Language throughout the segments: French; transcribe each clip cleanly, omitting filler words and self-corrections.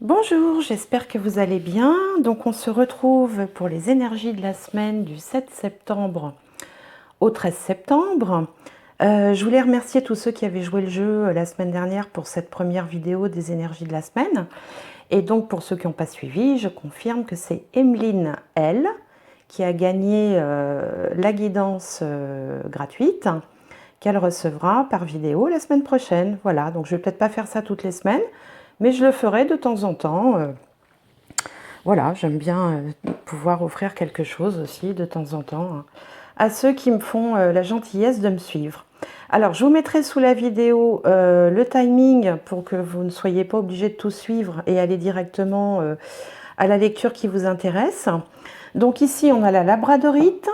Bonjour, j'espère que vous allez bien. Donc on se retrouve pour les énergies de la semaine du 7 septembre au 13 septembre. Je voulais remercier tous ceux qui avaient joué le jeu la semaine dernière pour cette première vidéo des énergies de la semaine. Et donc pour ceux qui n'ont pas suivi, je confirme que c'est Emeline L qui a gagné la guidance gratuite qu'elle recevra par vidéo la semaine prochaine. Voilà, donc je ne vais peut-être pas faire ça toutes les semaines, mais je le ferai de temps en temps. Voilà, j'aime bien pouvoir offrir quelque chose aussi de temps en temps à ceux qui me font la gentillesse de me suivre. Alors, je vous mettrai sous la vidéo le timing pour que vous ne soyez pas obligés de tout suivre et aller directement à la lecture qui vous intéresse. Donc ici, on a la labradorite,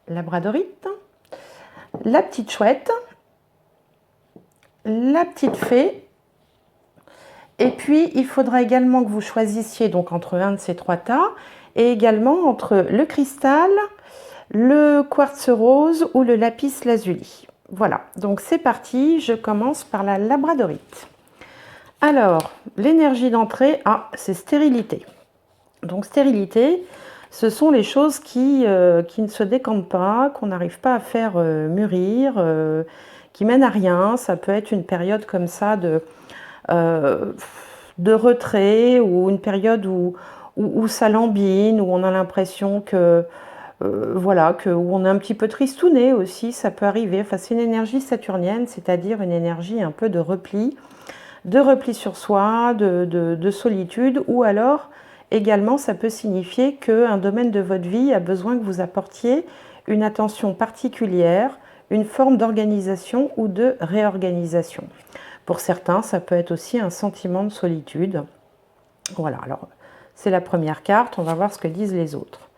la petite chouette, la petite fée. Et puis, il faudra également que vous choisissiez donc entre un de ces trois tas et également entre le cristal, le quartz rose ou le lapis lazuli. Voilà, donc c'est parti, je commence par la labradorite. Alors, l'énergie d'entrée, c'est stérilité. Donc stérilité, ce sont les choses qui ne se décantent pas, qu'on n'arrive pas à faire mûrir, qui mènent à rien. Ça peut être une période comme ça de retrait ou une période où ça lambine, où on a l'impression que voilà, où on est un petit peu tristouné aussi, ça peut arriver. Enfin, c'est une énergie saturnienne, c'est-à-dire une énergie un peu de repli sur soi, de solitude, ou alors également ça peut signifier qu'un domaine de votre vie a besoin que vous apportiez une attention particulière, une forme d'organisation ou de réorganisation. Pour certains, ça peut être aussi un sentiment de solitude. Voilà, alors c'est la première carte, on va voir ce que disent les autres.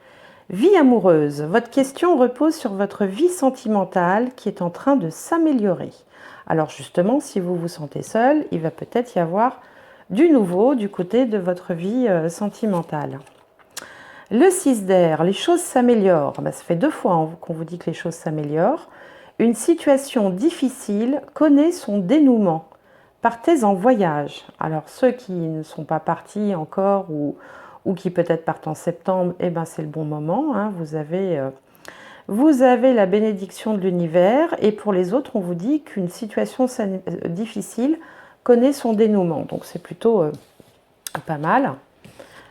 Vie amoureuse, votre question repose sur votre vie sentimentale qui est en train de s'améliorer. Alors justement, si vous vous sentez seul, il va peut-être y avoir du nouveau du côté de votre vie sentimentale. Le 6 d'air, les choses s'améliorent. Ça fait 2 fois qu'on vous dit que les choses s'améliorent. Une situation difficile connaît son dénouement. Partez en voyage. Alors ceux qui ne sont pas partis encore ou qui peut-être partent en septembre, eh ben c'est le bon moment. Vous avez la bénédiction de l'univers et pour les autres, on vous dit qu'une situation difficile connaît son dénouement. Donc c'est plutôt pas mal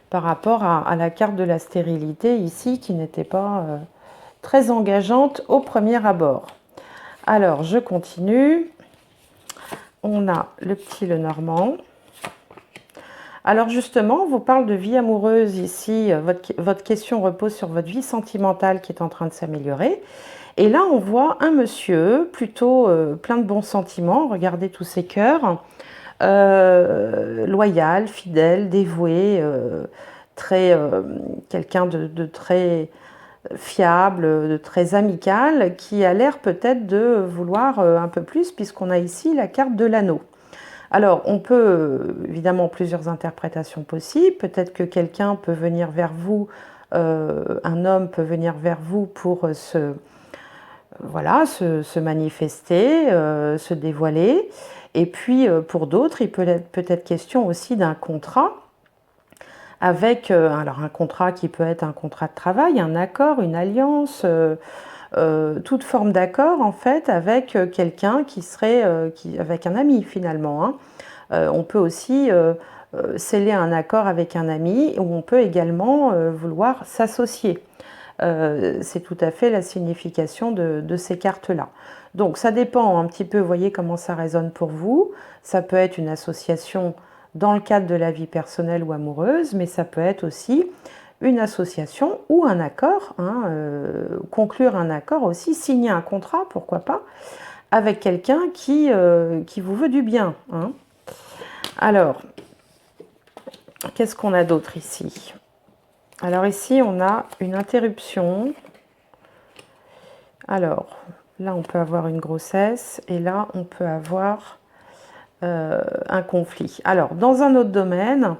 par rapport à la carte de la stérilité ici qui n'était pas très engageante au premier abord. Alors je continue. On a le petit Lenormand. Alors justement, on vous parle de vie amoureuse ici. Votre question repose sur votre vie sentimentale qui est en train de s'améliorer. Et là, on voit un monsieur plutôt plein de bons sentiments. Regardez tous ces cœurs. Loyal, fidèle, dévoué, quelqu'un de très fiable, de très amical, qui a l'air peut-être de vouloir un peu plus, puisqu'on a ici la carte de l'anneau. Alors, on peut évidemment plusieurs interprétations possibles. Peut-être que quelqu'un peut venir vers vous, un homme peut venir vers vous pour se manifester, se dévoiler. Et puis, pour d'autres, il peut être question aussi d'un contrat avec alors un contrat qui peut être un contrat de travail, un accord, une alliance, toute forme d'accord en fait avec quelqu'un qui serait avec un ami finalement. Hein. On peut aussi sceller un accord avec un ami ou on peut également vouloir s'associer. C'est tout à fait la signification de ces cartes-là. Donc ça dépend un petit peu, vous voyez comment ça résonne pour vous. Ça peut être une association dans le cadre de la vie personnelle ou amoureuse, mais ça peut être aussi une association ou un accord, conclure un accord aussi, signer un contrat, pourquoi pas, avec quelqu'un qui vous veut du bien. Hein. Alors, qu'est-ce qu'on a d'autre ici? Alors ici, on a une interruption. Alors, là, on peut avoir une grossesse et là, on peut avoir un conflit. Alors, dans un autre domaine,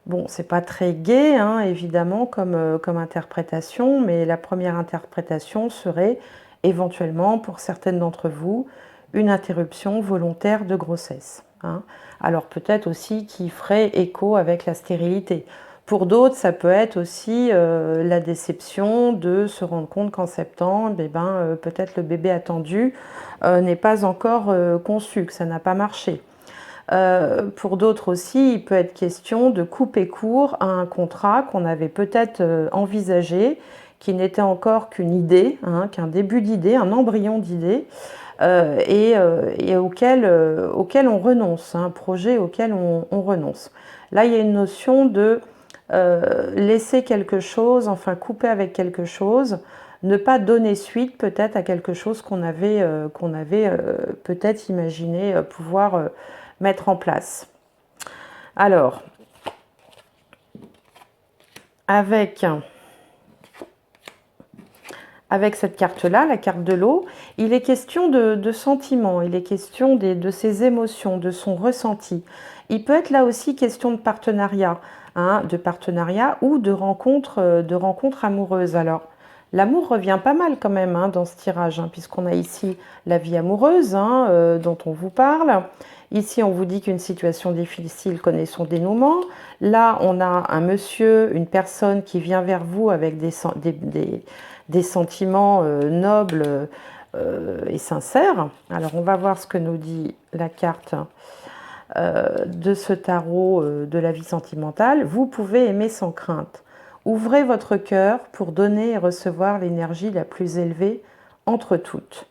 bon, c'est pas très gai, hein, évidemment, comme interprétation, mais la première interprétation serait éventuellement, pour certaines d'entre vous, une interruption volontaire de grossesse. hein. Alors peut-être aussi qui ferait écho avec la stérilité. Pour d'autres, ça peut être aussi la déception de se rendre compte qu'en septembre, eh ben, peut-être le bébé attendu n'est pas encore conçu, que ça n'a pas marché. Pour d'autres aussi, il peut être question de couper court à un contrat qu'on avait peut-être envisagé, qui n'était encore qu'une idée, hein, qu'un début d'idée, un embryon d'idée, et auquel on renonce, un projet auquel on renonce. Là, il y a une notion de laisser quelque chose, enfin couper avec quelque chose, ne pas donner suite peut-être à quelque chose qu'on avait peut-être imaginé pouvoir mettre en place. Alors, avec cette carte-là, la carte de l'eau, il est question de sentiments, il est question de ses émotions, de son ressenti. Il peut être là aussi question de partenariat, hein, ou de rencontres amoureuses. Alors, l'amour revient pas mal quand même hein, dans ce tirage, hein, puisqu'on a ici la vie amoureuse hein, dont on vous parle. Ici, on vous dit qu'une situation difficile connaît son dénouement. Là, on a un monsieur, une personne qui vient vers vous avec des sentiments nobles et sincères. Alors, on va voir ce que nous dit la carte de ce tarot de la vie sentimentale. Vous pouvez aimer sans crainte. Ouvrez votre cœur pour donner et recevoir l'énergie la plus élevée entre toutes.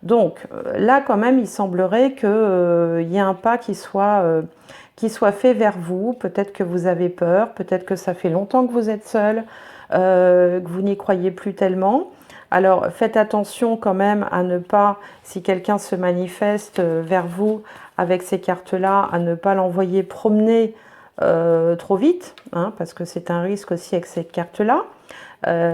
Donc là, quand même, il semblerait qu'il y ait un pas qui soit fait vers vous. Peut-être que vous avez peur, peut-être que ça fait longtemps que vous êtes seul, que vous n'y croyez plus tellement. Alors faites attention quand même à ne pas, si quelqu'un se manifeste vers vous avec ces cartes-là, à ne pas l'envoyer promener trop vite, hein, parce que c'est un risque aussi avec cette carte-là.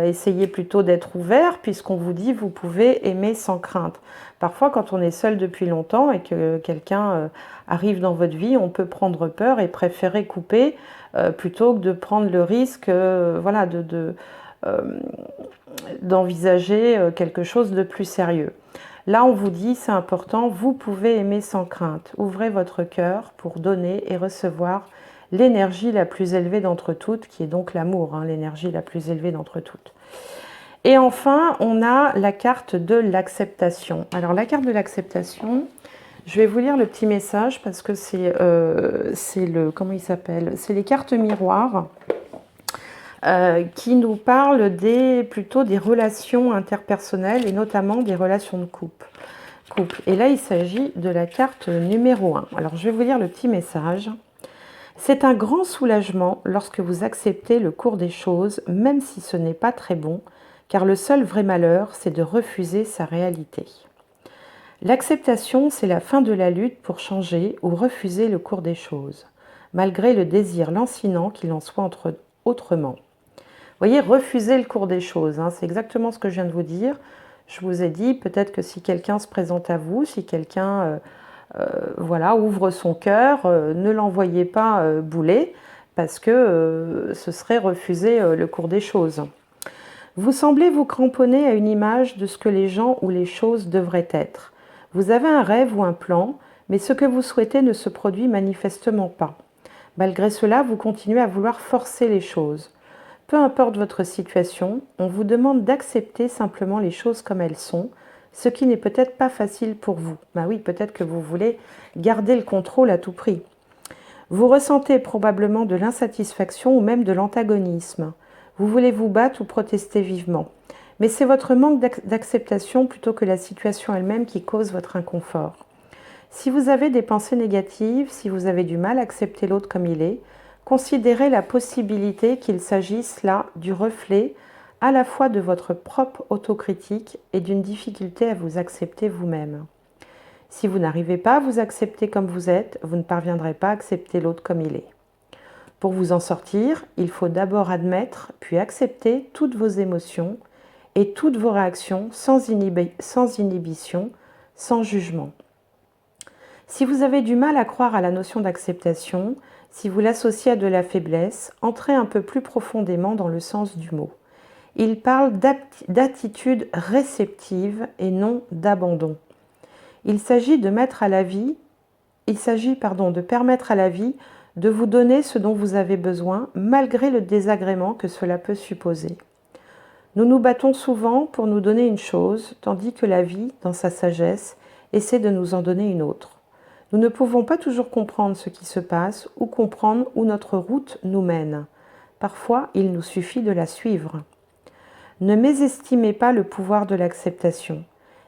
Essayez plutôt d'être ouvert puisqu'on vous dit vous pouvez aimer sans crainte. Parfois quand on est seul depuis longtemps et que quelqu'un arrive dans votre vie, on peut prendre peur et préférer couper plutôt que de prendre le risque voilà, d'envisager quelque chose de plus sérieux. Là on vous dit c'est important, vous pouvez aimer sans crainte. Ouvrez votre cœur pour donner et recevoir l'énergie la plus élevée d'entre toutes, qui est donc l'amour, hein, l'énergie la plus élevée d'entre toutes. Et enfin, on a la carte de l'acceptation. Alors la carte de l'acceptation, je vais vous lire le petit message parce que c'est comment il s'appelle ? C'est les cartes miroirs qui nous parlent plutôt des relations interpersonnelles et notamment des relations de couple. Et là, il s'agit de la carte numéro 1. Alors je vais vous lire le petit message. C'est un grand soulagement lorsque vous acceptez le cours des choses, même si ce n'est pas très bon, car le seul vrai malheur, c'est de refuser sa réalité. L'acceptation, c'est la fin de la lutte pour changer ou refuser le cours des choses, malgré le désir lancinant qu'il en soit autrement. Vous voyez, refuser le cours des choses, hein, c'est exactement ce que je viens de vous dire. Je vous ai dit, peut-être que si quelqu'un se présente à vous, si quelqu'un... voilà, ouvre son cœur, ne l'envoyez pas bouler parce que ce serait refuser le cours des choses. Vous semblez vous cramponner à une image de ce que les gens ou les choses devraient être. Vous avez un rêve ou un plan, mais ce que vous souhaitez ne se produit manifestement pas. Malgré cela, vous continuez à vouloir forcer les choses. Peu importe votre situation, on vous demande d'accepter simplement les choses comme elles sont, ce qui n'est peut-être pas facile pour vous. Ben oui, peut-être que vous voulez garder le contrôle à tout prix. Vous ressentez probablement de l'insatisfaction ou même de l'antagonisme. Vous voulez vous battre ou protester vivement. Mais c'est votre manque d'acceptation plutôt que la situation elle-même qui cause votre inconfort. Si vous avez des pensées négatives, si vous avez du mal à accepter l'autre comme il est, considérez la possibilité qu'il s'agisse là du reflet à la fois de votre propre autocritique et d'une difficulté à vous accepter vous-même. Si vous n'arrivez pas à vous accepter comme vous êtes, vous ne parviendrez pas à accepter l'autre comme il est. Pour vous en sortir, il faut d'abord admettre, puis accepter toutes vos émotions et toutes vos réactions sans inhibition, sans jugement. Si vous avez du mal à croire à la notion d'acceptation, si vous l'associez à de la faiblesse, entrez un peu plus profondément dans le sens du mot. Il parle d'attitude réceptive et non d'abandon. Il s'agit de mettre à la vie il s'agit, pardon, de permettre à la vie de vous donner ce dont vous avez besoin, malgré le désagrément que cela peut supposer. Nous nous battons souvent pour nous donner une chose, tandis que la vie, dans sa sagesse, essaie de nous en donner une autre. Nous ne pouvons pas toujours comprendre ce qui se passe ou comprendre où notre route nous mène. Parfois, il nous suffit de la suivre. Ne mésestimez pas le pouvoir de l'acceptation.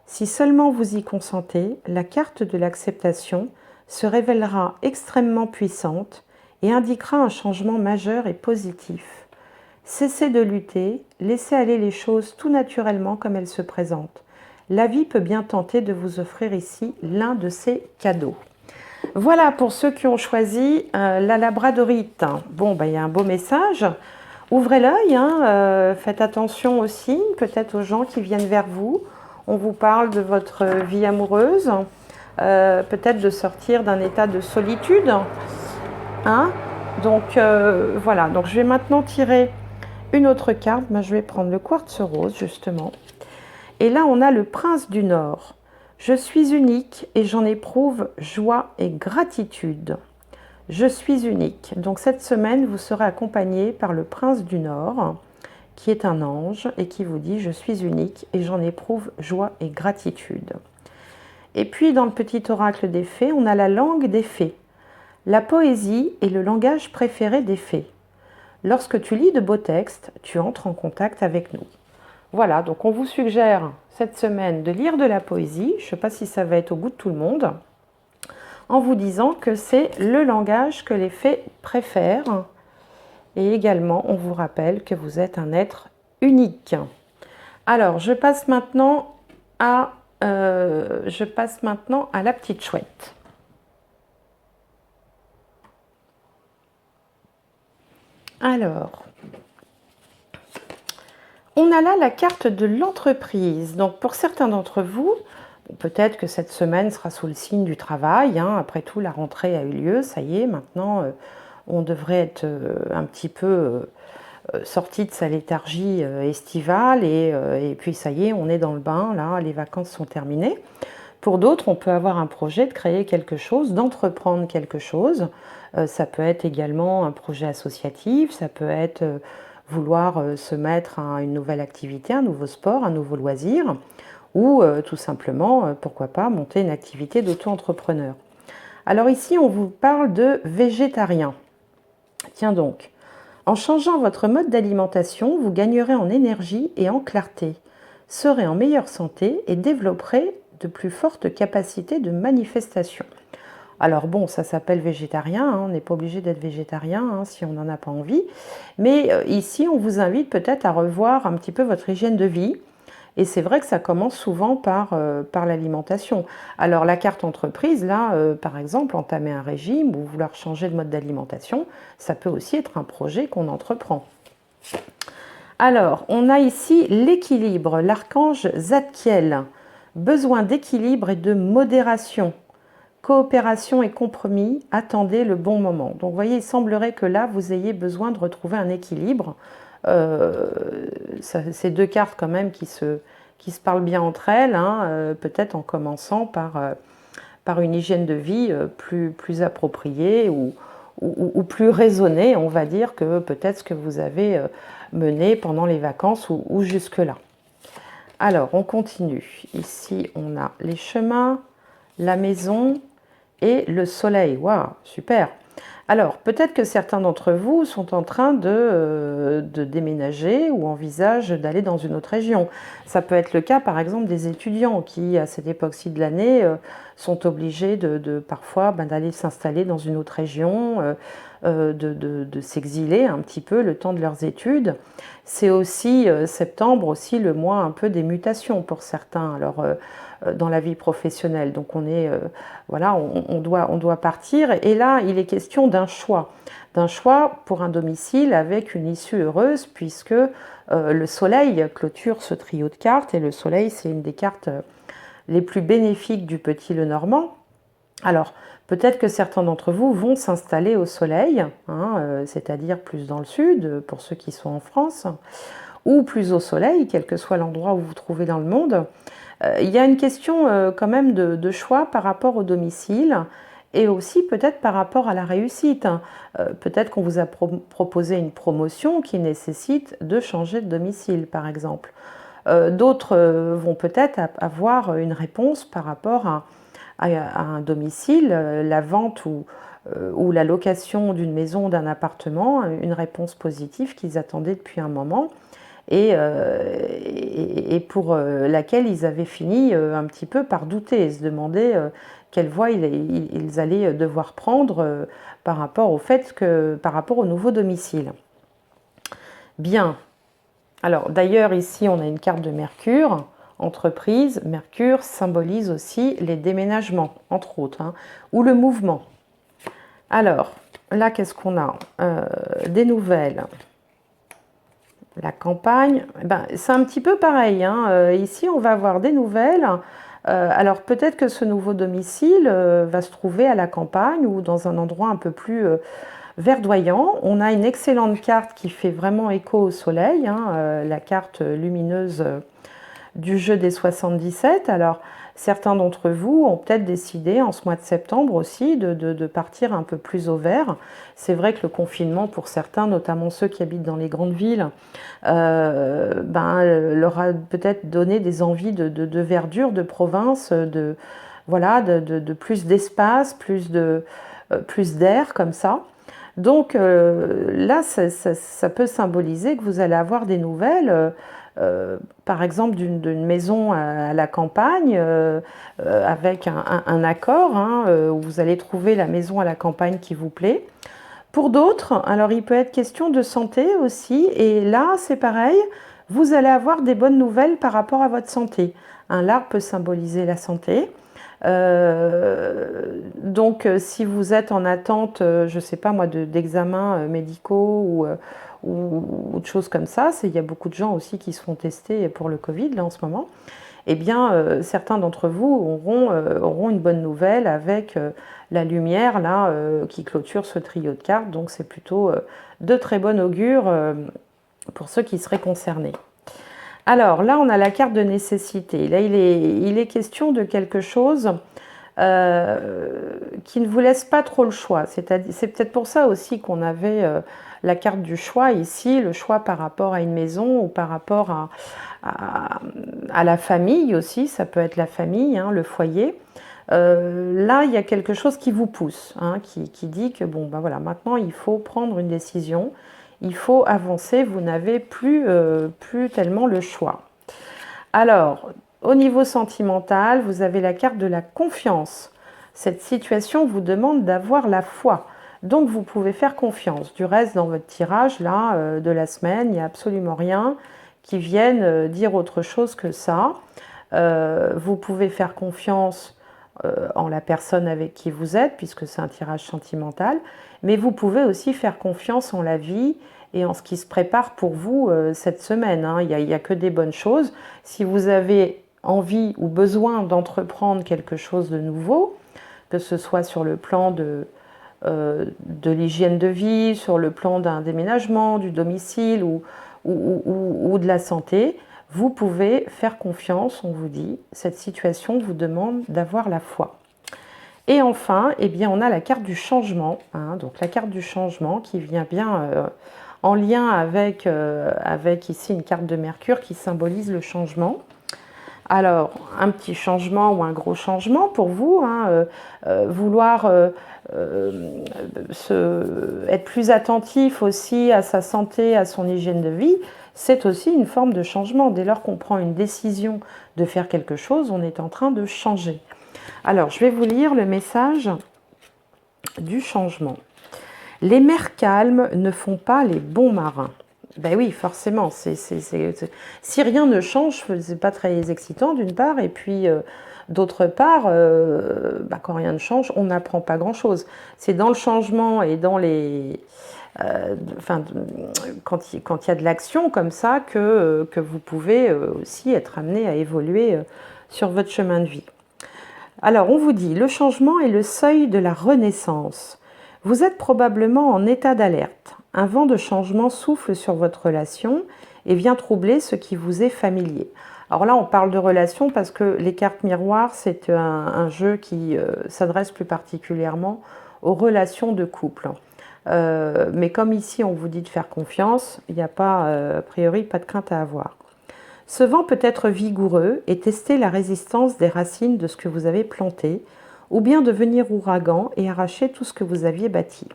Si seulement vous y consentez, la carte de l'acceptation se révélera extrêmement puissante et indiquera un changement majeur et positif. Cessez de lutter, laissez aller les choses tout naturellement comme elles se présentent. La vie peut bien tenter de vous offrir ici l'un de ces cadeaux. Voilà pour ceux qui ont choisi la labradorite. Bon, il y a un beau message. Ouvrez l'œil, faites attention aussi, peut-être aux gens qui viennent vers vous. On vous parle de votre vie amoureuse, peut-être de sortir d'un état de solitude. Donc voilà, donc je vais maintenant tirer une autre carte. Je vais prendre le quartz rose justement. Et là, on a le prince du Nord. Je suis unique et j'en éprouve joie et gratitude. Je suis unique. Donc cette semaine, vous serez accompagné par le prince du Nord, qui est un ange et qui vous dit « Je suis unique et j'en éprouve joie et gratitude ». Et puis dans le petit oracle des fées, on a la langue des fées. La poésie est le langage préféré des fées. Lorsque tu lis de beaux textes, tu entres en contact avec nous. Voilà, donc on vous suggère cette semaine de lire de la poésie. Je ne sais pas si ça va être au goût de tout le monde, en vous disant que c'est le langage que les fées préfèrent. Et également, on vous rappelle que vous êtes un être unique. Alors, je passe maintenant à la petite chouette. Alors, on a là la carte de l'entreprise. Donc, pour certains d'entre vous, peut-être que cette semaine sera sous le signe du travail. Après tout, la rentrée a eu lieu. Ça y est, maintenant, on devrait être un petit peu sorti de sa léthargie estivale. Et puis, ça y est, on est dans le bain. Là, les vacances sont terminées. Pour d'autres, on peut avoir un projet de créer quelque chose, d'entreprendre quelque chose. Ça peut être également un projet associatif. Ça peut être vouloir se mettre à une nouvelle activité, un nouveau sport, un nouveau loisir, ou tout simplement, pourquoi pas, monter une activité d'auto-entrepreneur. Alors ici, on vous parle de végétarien. Tiens donc, en changeant votre mode d'alimentation, vous gagnerez en énergie et en clarté, serez en meilleure santé et développerez de plus fortes capacités de manifestation. Alors bon, ça s'appelle végétarien, on n'est pas obligé d'être végétarien si on n'en a pas envie. Mais ici, on vous invite peut-être à revoir un petit peu votre hygiène de vie. Et c'est vrai que ça commence souvent par l'alimentation. Alors la carte entreprise, là, par exemple, entamer un régime ou vouloir changer de mode d'alimentation, ça peut aussi être un projet qu'on entreprend. Alors, on a ici l'équilibre, l'archange Zadkiel. Besoin d'équilibre et de modération. Coopération et compromis, attendez le bon moment. Donc vous voyez, il semblerait que là, vous ayez besoin de retrouver un équilibre. C'est deux cartes quand même qui se parlent bien entre elles, peut-être en commençant par une hygiène de vie plus appropriée ou plus raisonnée, on va dire, que peut-être ce que vous avez mené pendant les vacances ou jusque-là. Alors, on continue. Ici, on a les chemins, la maison et le soleil. Waouh, super! Alors, peut-être que certains d'entre vous sont en train de déménager ou envisagent d'aller dans une autre région. Ça peut être le cas, par exemple, des étudiants qui, à cette époque-ci de l'année, sont obligés parfois d'aller s'installer dans une autre région, de s'exiler un petit peu le temps de leurs études. C'est aussi, septembre, aussi le mois un peu des mutations pour certains. Alors, dans la vie professionnelle. Donc on est, voilà, on doit partir. Et là, il est question d'un choix pour un domicile avec une issue heureuse, puisque le soleil clôture ce trio de cartes. Et le soleil, c'est une des cartes les plus bénéfiques du petit Lenormand. Alors, peut-être que certains d'entre vous vont s'installer au soleil, c'est-à-dire plus dans le sud, pour ceux qui sont en France, ou plus au soleil, quel que soit l'endroit où vous vous trouvez dans le monde. Il y a une question quand même de choix par rapport au domicile et aussi peut-être par rapport à la réussite, hein. Peut-être qu'on vous a proposé une promotion qui nécessite de changer de domicile, par exemple. D'autres vont peut-être avoir une réponse par rapport à un domicile, la vente ou la location d'une maison ou d'un appartement, une réponse positive qu'ils attendaient depuis un moment et pour laquelle ils avaient fini un petit peu par douter et se demander quelle voie ils allaient devoir prendre par rapport par rapport au nouveau domicile. Bien. Alors d'ailleurs ici on a une carte de Mercure, entreprise. Mercure symbolise aussi les déménagements, entre autres, hein, ou le mouvement. Alors là qu'est-ce qu'on a? Des nouvelles. La campagne, ben, c'est un petit peu pareil, hein. Ici, on va avoir des nouvelles. Alors peut-être que ce nouveau domicile va se trouver à la campagne ou dans un endroit un peu plus verdoyant. On a une excellente carte qui fait vraiment écho au soleil, hein, la carte lumineuse du jeu des 77. Alors, certains d'entre vous ont peut-être décidé en ce mois de septembre aussi de partir un peu plus au vert. C'est vrai que le confinement, pour certains, notamment ceux qui habitent dans les grandes villes, leur a peut-être donné des envies de verdure, de province, voilà, de plus d'espace, plus d'air comme ça. Donc là, ça peut symboliser que vous allez avoir des nouvelles, par exemple d'une maison à la campagne, avec un accord, hein, où vous allez trouver la maison à la campagne qui vous plaît. Pour d'autres, alors il peut être question de santé aussi, et là c'est pareil, vous allez avoir des bonnes nouvelles par rapport à votre santé. L'arbre peut symboliser la santé. Donc si vous êtes en attente, je ne sais pas moi, d'examens médicaux ou de choses comme ça, il y a beaucoup de gens aussi qui se font tester pour le Covid là en ce moment, eh bien certains d'entre vous auront une bonne nouvelle avec la lumière là qui clôture ce trio de cartes, donc c'est plutôt de très bon augure pour ceux qui seraient concernés. Alors là, on a la carte de nécessité. Là, il est question de quelque chose qui ne vous laisse pas trop le choix. C'est peut-être pour ça aussi qu'on avait la carte du choix ici, le choix par rapport à une maison ou par rapport à la famille aussi. Ça peut être la famille, hein, le foyer. Là, il y a quelque chose qui vous pousse, hein, qui dit que bon, ben voilà, maintenant il faut prendre une décision. Il faut avancer, vous n'avez plus tellement le choix. Alors, au niveau sentimental, vous avez la carte de la confiance. Cette situation vous demande d'avoir la foi. Donc, vous pouvez faire confiance. Du reste, dans votre tirage là, de la semaine, il n'y a absolument rien qui vienne dire autre chose que ça. Vous pouvez faire confiance en la personne avec qui vous êtes, puisque c'est un tirage sentimental, mais vous pouvez aussi faire confiance en la vie et en ce qui se prépare pour vous cette semaine, hein. Il n'y a que des bonnes choses. Si vous avez envie ou besoin d'entreprendre quelque chose de nouveau, que ce soit sur le plan de l'hygiène de vie, sur le plan d'un déménagement, du domicile ou de la santé, vous pouvez faire confiance, on vous dit. Cette situation vous demande d'avoir la foi. Et enfin, eh bien, on a la carte du changement, hein, donc la carte du changement qui vient bien en lien avec ici une carte de Mercure qui symbolise le changement. Alors, un petit changement ou un gros changement pour vous, hein, vouloir être plus attentif aussi à sa santé, à son hygiène de vie, c'est aussi une forme de changement. Dès lors qu'on prend une décision de faire quelque chose, on est en train de changer. Alors, je vais vous lire le message du changement. Les mers calmes ne font pas les bons marins. Ben oui, forcément, si rien ne change, c'est pas très excitant d'une part, et puis d'autre part, quand rien ne change, on n'apprend pas grand-chose. C'est dans le changement et dans les... quand il y a de l'action comme ça que vous pouvez aussi être amené à évoluer sur votre chemin de vie. Alors, on vous dit, le changement est le seuil de la renaissance. Vous êtes probablement en état d'alerte. Un vent de changement souffle sur votre relation et vient troubler ce qui vous est familier. Alors là, on parle de relations parce que les cartes miroirs, c'est un jeu qui s'adresse plus particulièrement aux relations de couple. Mais comme ici, on vous dit de faire confiance, il n'y a pas, a priori, pas de crainte à avoir. Ce vent peut être vigoureux et tester la résistance des racines de ce que vous avez planté, ou bien devenir ouragan et arracher tout ce que vous aviez bâti.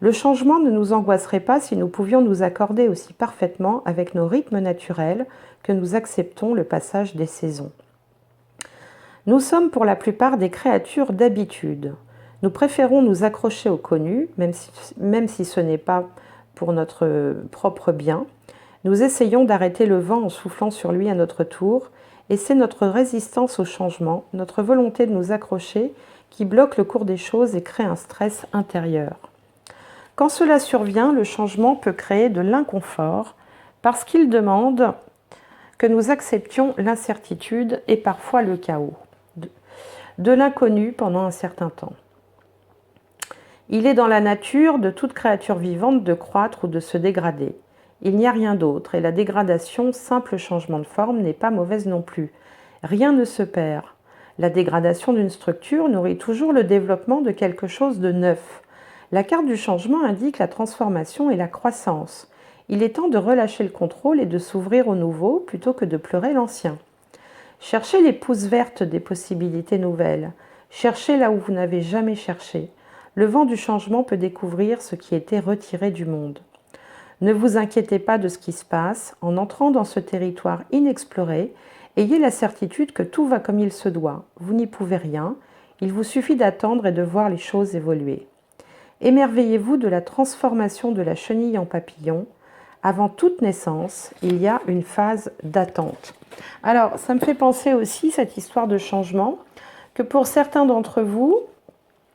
Le changement ne nous angoisserait pas si nous pouvions nous accorder aussi parfaitement avec nos rythmes naturels que nous acceptons le passage des saisons. Nous sommes pour la plupart des créatures d'habitude. Nous préférons nous accrocher au connu, même si ce n'est pas pour notre propre bien. Nous essayons d'arrêter le vent en soufflant sur lui à notre tour, et c'est notre résistance au changement, notre volonté de nous accrocher, qui bloque le cours des choses et crée un stress intérieur. Quand cela survient, le changement peut créer de l'inconfort, parce qu'il demande que nous acceptions l'incertitude et parfois le chaos, de l'inconnu pendant un certain temps. Il est dans la nature de toute créature vivante de croître ou de se dégrader. Il n'y a rien d'autre, et la dégradation, simple changement de forme, n'est pas mauvaise non plus. Rien ne se perd. La dégradation d'une structure nourrit toujours le développement de quelque chose de neuf. La carte du changement indique la transformation et la croissance. Il est temps de relâcher le contrôle et de s'ouvrir au nouveau plutôt que de pleurer l'ancien. Cherchez les pousses vertes des possibilités nouvelles. Cherchez là où vous n'avez jamais cherché. Le vent du changement peut découvrir ce qui était retiré du monde. Ne vous inquiétez pas de ce qui se passe. En entrant dans ce territoire inexploré, ayez la certitude que tout va comme il se doit. Vous n'y pouvez rien. Il vous suffit d'attendre et de voir les choses évoluer. Émerveillez-vous de la transformation de la chenille en papillon. Avant toute naissance, il y a une phase d'attente. Alors, ça me fait penser aussi, cette histoire de changement, que pour certains d'entre vous,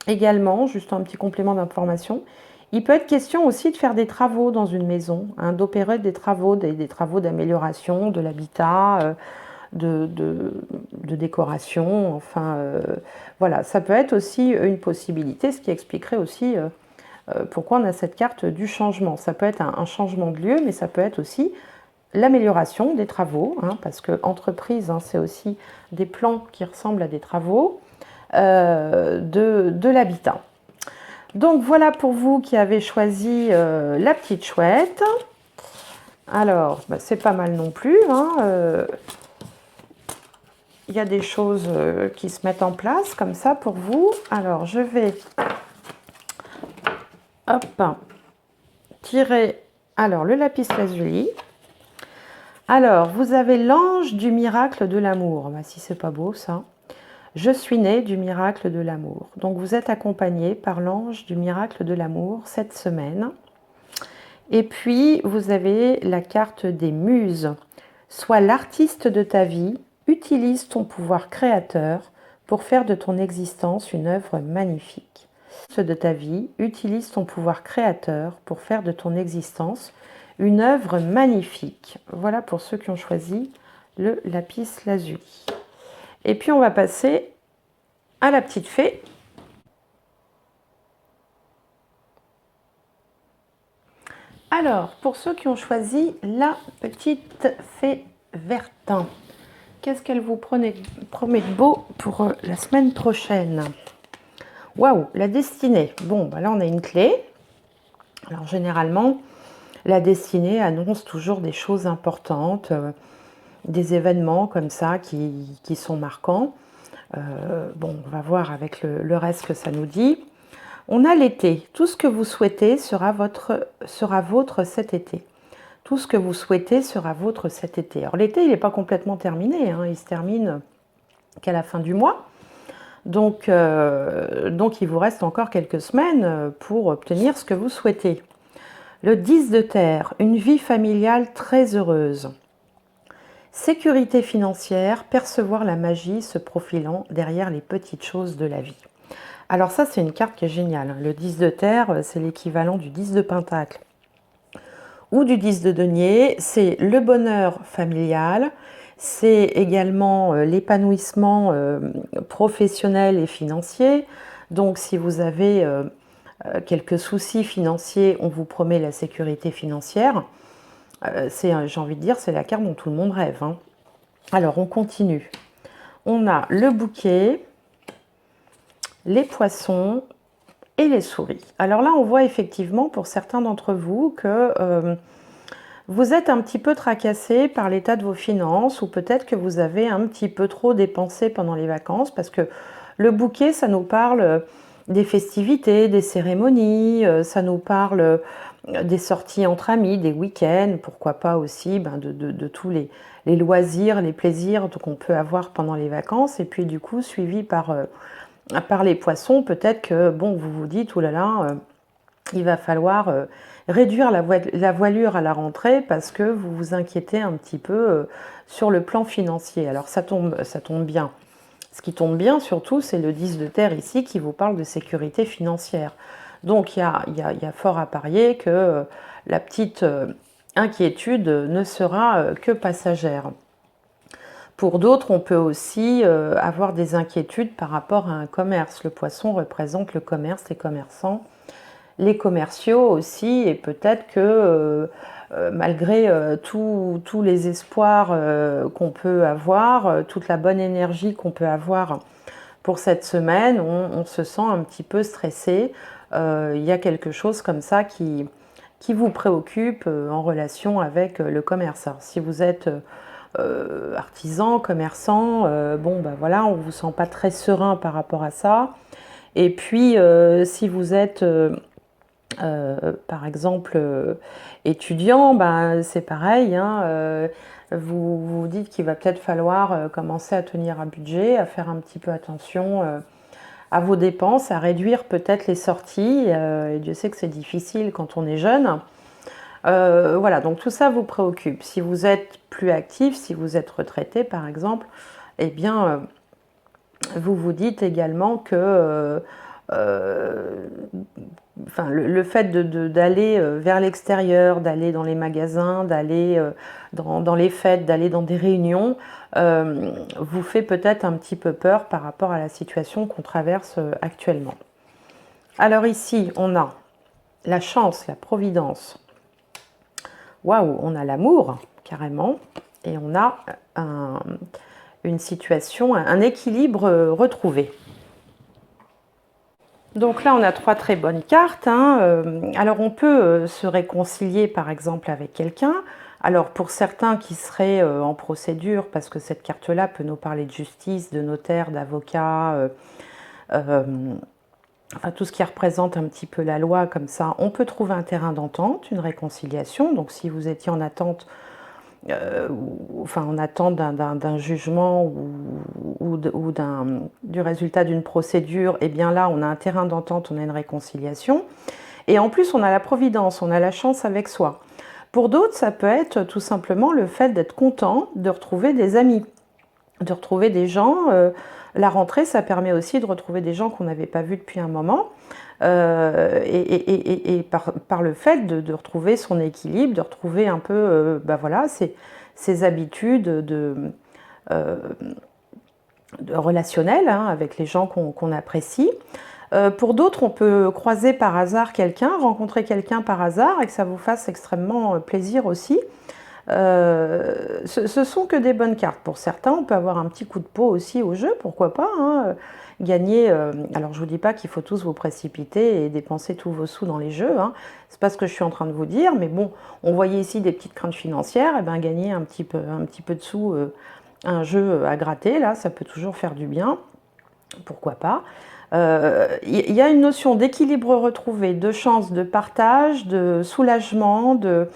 également, juste un petit complément d'information, il peut être question aussi de faire des travaux dans une maison, hein, d'opérer des travaux d'amélioration de l'habitat, de décoration, enfin, voilà, ça peut être aussi une possibilité, ce qui expliquerait aussi pourquoi on a cette carte du changement. Ça peut être un changement de lieu, mais ça peut être aussi l'amélioration des travaux, hein, parce que entreprise, hein, c'est aussi des plans qui ressemblent à des travaux, de l'habitat. Donc voilà pour vous qui avez choisi la petite chouette. Alors, bah, c'est pas mal non plus, hein, il y a des choses qui se mettent en place comme ça pour vous. Alors, je vais tirer le lapis lazuli. Alors, vous avez l'ange du miracle de l'amour. Bah, si c'est pas beau ça. Je suis né du miracle de l'amour. Donc, vous êtes accompagné par l'ange du miracle de l'amour cette semaine. Et puis, vous avez la carte des muses. Sois l'artiste de ta vie, utilise ton pouvoir créateur pour faire de ton existence une œuvre magnifique. De ta vie, utilise ton pouvoir créateur pour faire de ton existence une œuvre magnifique. Voilà pour ceux qui ont choisi le lapis lazuli. Et puis on va passer à la petite fée. Alors, pour ceux qui ont choisi la petite fée verte, qu'est-ce qu'elle vous promet de beau pour la semaine prochaine? Waouh, la destinée. Bon, bah là on a une clé. Alors généralement, la destinée annonce toujours des choses importantes, des événements comme ça qui sont marquants. Bon, on va voir avec le reste que ça nous dit. On a l'été. Tout ce que vous souhaitez sera vôtre cet été. Tout ce que vous souhaitez sera vôtre cet été. Alors l'été, il n'est pas complètement terminé, hein, il se termine qu'à la fin du mois. Donc, il vous reste encore quelques semaines pour obtenir ce que vous souhaitez. Le 10 de terre, une vie familiale très heureuse. Sécurité financière, percevoir la magie se profilant derrière les petites choses de la vie. Alors ça, c'est une carte qui est géniale. Le 10 de terre, c'est l'équivalent du 10 de pentacle ou du 10 de denier. C'est le bonheur familial, c'est également l'épanouissement professionnel et financier. Donc si vous avez quelques soucis financiers, on vous promet la sécurité financière. J'ai envie de dire, c'est la carte dont tout le monde rêve, hein. Alors, on continue. On a le bouquet, les poissons et les souris. Alors là, on voit effectivement pour certains d'entre vous que vous êtes un petit peu tracassé par l'état de vos finances ou peut-être que vous avez un petit peu trop dépensé pendant les vacances parce que le bouquet, ça nous parle des festivités, des cérémonies, ça nous parle des sorties entre amis, des week-ends, pourquoi pas aussi de tous les loisirs, les plaisirs qu'on peut avoir pendant les vacances et puis du coup suivi par les poissons, peut-être que bon, vous vous dites, oh là là, il va falloir réduire la voilure à la rentrée parce que vous vous inquiétez un petit peu sur le plan financier. Alors ça tombe bien. Ce qui tombe bien surtout, c'est le 10 de terre ici qui vous parle de sécurité financière. Donc il y a fort à parier que la petite inquiétude ne sera que passagère. Pour d'autres, on peut aussi avoir des inquiétudes par rapport à un commerce. Le poisson représente le commerce, les commerçants, les commerciaux aussi, et peut-être que malgré tous les espoirs qu'on peut avoir, toute la bonne énergie qu'on peut avoir pour cette semaine, on se sent un petit peu stressé. Il y a quelque chose comme ça qui vous préoccupe en relation avec le commerce. Alors, si vous êtes artisan, commerçant, bon ben voilà, on ne vous sent pas très serein par rapport à ça. Et puis si vous êtes par exemple étudiant, ben, c'est pareil, hein, vous vous dites qu'il va peut-être falloir commencer à tenir un budget, à faire un petit peu attention à vos dépenses, à réduire peut-être les sorties. Et Dieu sait que c'est difficile quand on est jeune. Voilà, donc tout ça vous préoccupe. Si vous êtes plus actif, si vous êtes retraité par exemple, eh bien, vous vous dites également que enfin, le fait d'aller vers l'extérieur, d'aller dans les magasins, d'aller dans les fêtes, d'aller dans des réunions, vous fait peut-être un petit peu peur par rapport à la situation qu'on traverse actuellement. Alors ici, on a la chance, la providence. Waouh, on a l'amour, carrément, et on a une situation, un équilibre retrouvé. Donc là, on a 3 très bonnes cartes, hein. Alors, on peut se réconcilier, par exemple, avec quelqu'un. Alors, pour certains qui seraient en procédure, parce que cette carte-là peut nous parler de justice, de notaire, d'avocat, enfin, tout ce qui représente un petit peu la loi, comme ça, on peut trouver un terrain d'entente, une réconciliation. Donc, si vous étiez en attente en attente d'un jugement ou du résultat d'une procédure, et bien là, on a un terrain d'entente, on a une réconciliation. Et en plus, on a la providence, on a la chance avec soi. Pour d'autres, ça peut être tout simplement le fait d'être content de retrouver des amis, de retrouver des gens. La rentrée, ça permet aussi de retrouver des gens qu'on n'avait pas vus depuis un moment. Et par le fait de retrouver son équilibre, de retrouver un peu voilà, ses habitudes relationnelles, hein, avec les gens qu'on apprécie. Pour d'autres, on peut croiser par hasard quelqu'un, rencontrer quelqu'un par hasard et que ça vous fasse extrêmement plaisir aussi. Ce sont que des bonnes cartes. Pour certains, on peut avoir un petit coup de peau aussi au jeu, pourquoi pas, hein, gagner. Alors, je ne vous dis pas qu'il faut tous vous précipiter et dépenser tous vos sous dans les jeux, hein. C'est pas ce que je suis en train de vous dire, mais bon, on voyait ici des petites craintes financières, et ben gagner un petit peu de sous, un jeu à gratter, là, ça peut toujours faire du bien, pourquoi pas. Il y a une notion d'équilibre retrouvé, de chance, de partage, de soulagement, de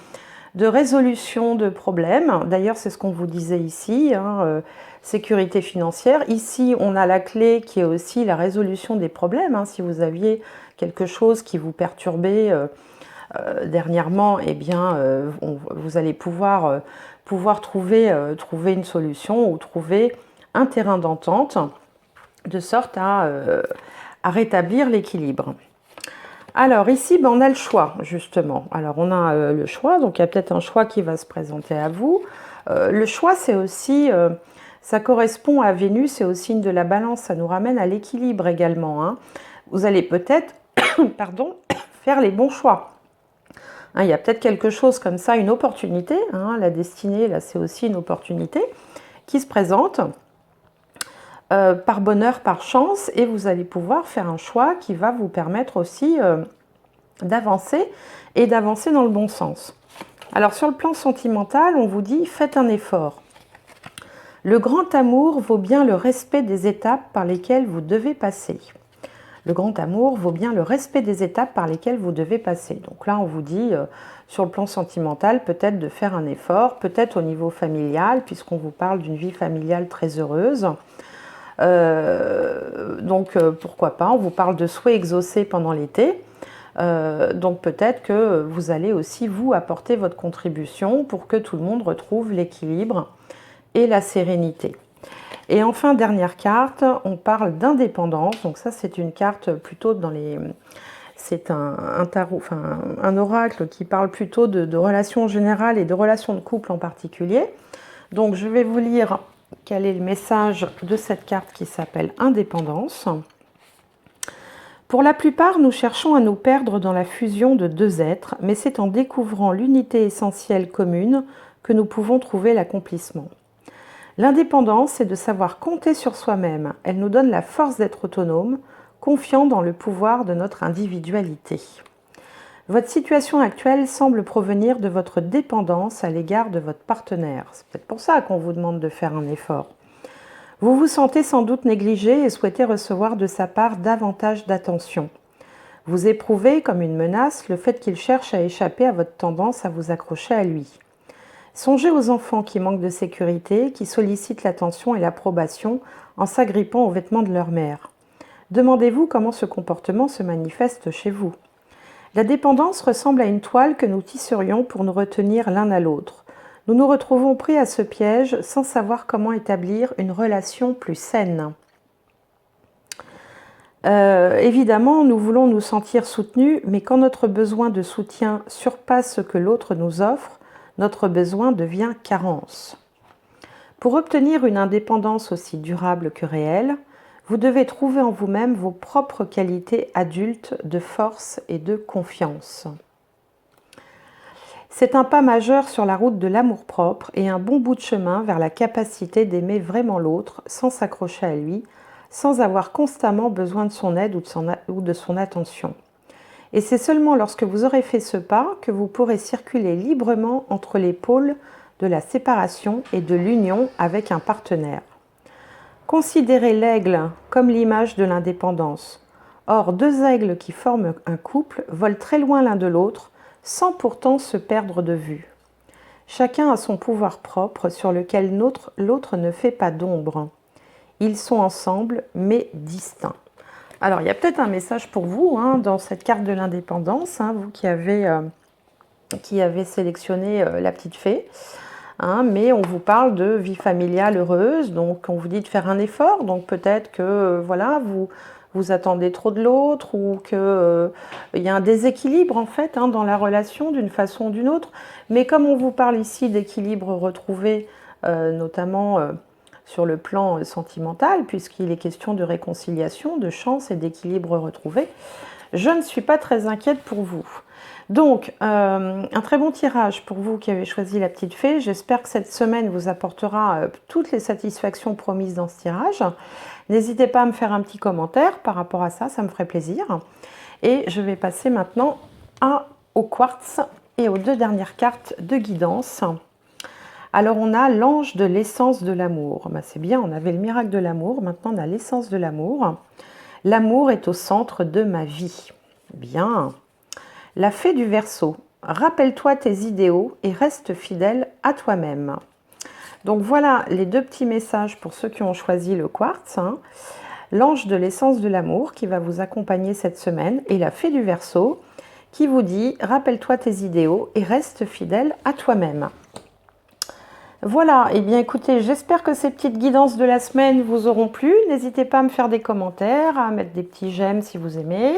résolution de problèmes. D'ailleurs, c'est ce qu'on vous disait ici, hein, sécurité financière. Ici, on a la clé qui est aussi la résolution des problèmes, hein. Si vous aviez quelque chose qui vous perturbait dernièrement, eh bien, vous allez pouvoir trouver une solution ou trouver un terrain d'entente de sorte à rétablir l'équilibre. Alors ici, ben, on a le choix, justement. Alors on a le choix, donc il y a peut-être un choix qui va se présenter à vous. Le choix, c'est aussi, ça correspond à Vénus et au signe de la Balance, ça nous ramène à l'équilibre également, hein. Vous allez peut-être, pardon, faire les bons choix. Hein, il y a peut-être quelque chose comme ça, une opportunité, hein, la destinée, là, c'est aussi une opportunité. qui se présentent par bonheur, par chance, et vous allez pouvoir faire un choix qui va vous permettre aussi d'avancer et d'avancer dans le bon sens. Alors sur le plan sentimental, on vous dit faites un effort. Le grand amour vaut bien le respect des étapes par lesquelles vous devez passer. Le grand amour vaut bien le respect des étapes par lesquelles vous devez passer. Donc là, on vous dit, sur le plan sentimental, peut-être de faire un effort, peut-être au niveau familial, puisqu'on vous parle d'une vie familiale très heureuse. Pourquoi pas, on vous parle de souhaits exaucés pendant l'été. Donc peut-être que vous allez aussi vous apporter votre contribution pour que tout le monde retrouve l'équilibre et la sérénité. Et enfin, dernière carte, on parle d'indépendance. Donc ça, c'est une carte plutôt dans les... C'est un tarot, enfin un oracle qui parle plutôt de relations générales et de relations de couple en particulier. Donc je vais vous lire quel est le message de cette carte qui s'appelle Indépendance. Pour la plupart, nous cherchons à nous perdre dans la fusion de deux êtres, mais c'est en découvrant l'unité essentielle commune que nous pouvons trouver l'accomplissement. L'indépendance, c'est de savoir compter sur soi-même. Elle nous donne la force d'être autonome, confiant dans le pouvoir de notre individualité. Votre situation actuelle semble provenir de votre dépendance à l'égard de votre partenaire. C'est peut-être pour ça qu'on vous demande de faire un effort. Vous vous sentez sans doute négligé et souhaitez recevoir de sa part davantage d'attention. Vous éprouvez comme une menace le fait qu'il cherche à échapper à votre tendance à vous accrocher à lui. Songez aux enfants qui manquent de sécurité, qui sollicitent l'attention et l'approbation en s'agrippant aux vêtements de leur mère. Demandez-vous comment ce comportement se manifeste chez vous. La dépendance ressemble à une toile que nous tisserions pour nous retenir l'un à l'autre. Nous nous retrouvons pris à ce piège sans savoir comment établir une relation plus saine. Évidemment, nous voulons nous sentir soutenus, mais quand notre besoin de soutien surpasse ce que l'autre nous offre, notre besoin devient carence. Pour obtenir une indépendance aussi durable que réelle, vous devez trouver en vous-même vos propres qualités adultes de force et de confiance. C'est un pas majeur sur la route de l'amour-propre et un bon bout de chemin vers la capacité d'aimer vraiment l'autre sans s'accrocher à lui, sans avoir constamment besoin de son aide ou de son attention. Et c'est seulement lorsque vous aurez fait ce pas que vous pourrez circuler librement entre les pôles de la séparation et de l'union avec un partenaire. Considérez l'aigle comme l'image de l'indépendance. Or, deux aigles qui forment un couple volent très loin l'un de l'autre, sans pourtant se perdre de vue. Chacun a son pouvoir propre sur lequel l'autre ne fait pas d'ombre. Ils sont ensemble, mais distincts. Alors, il y a peut-être un message pour vous dans cette carte de l'indépendance, vous qui avez sélectionné la petite fée. Mais on vous parle de vie familiale heureuse, donc on vous dit de faire un effort, donc peut-être que voilà, vous attendez trop de l'autre ou qu'il y a un déséquilibre en fait dans la relation d'une façon ou d'une autre. Mais comme on vous parle ici d'équilibre retrouvé, notamment sur le plan sentimental, puisqu'il est question de réconciliation, de chance et d'équilibre retrouvé, je ne suis pas très inquiète pour vous. Donc, un très bon tirage pour vous qui avez choisi la petite fée. J'espère que cette semaine vous apportera toutes les satisfactions promises dans ce tirage. N'hésitez pas à me faire un petit commentaire par rapport à ça, ça me ferait plaisir. Et je vais passer maintenant au quartz et aux deux dernières cartes de guidance. Alors, on a l'ange de l'essence de l'amour. C'est bien, on avait le miracle de l'amour, maintenant on a l'essence de l'amour. L'amour est au centre de ma vie. Bien. La fée du Verseau, rappelle-toi tes idéaux et reste fidèle à toi-même. Donc voilà les deux petits messages pour ceux qui ont choisi le quartz. L'ange de l'essence de l'amour qui va vous accompagner cette semaine et la fée du Verseau qui vous dit rappelle-toi tes idéaux et reste fidèle à toi-même. Voilà, et bien écoutez, j'espère que ces petites guidances de la semaine vous auront plu. N'hésitez pas à me faire des commentaires, à mettre des petits j'aime si vous aimez.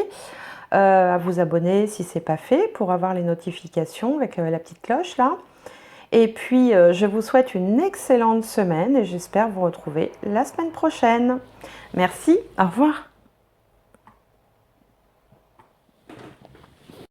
À vous abonner si ce n'est pas fait pour avoir les notifications avec la petite cloche là. Et puis je vous souhaite une excellente semaine et j'espère vous retrouver la semaine prochaine. Merci, au revoir.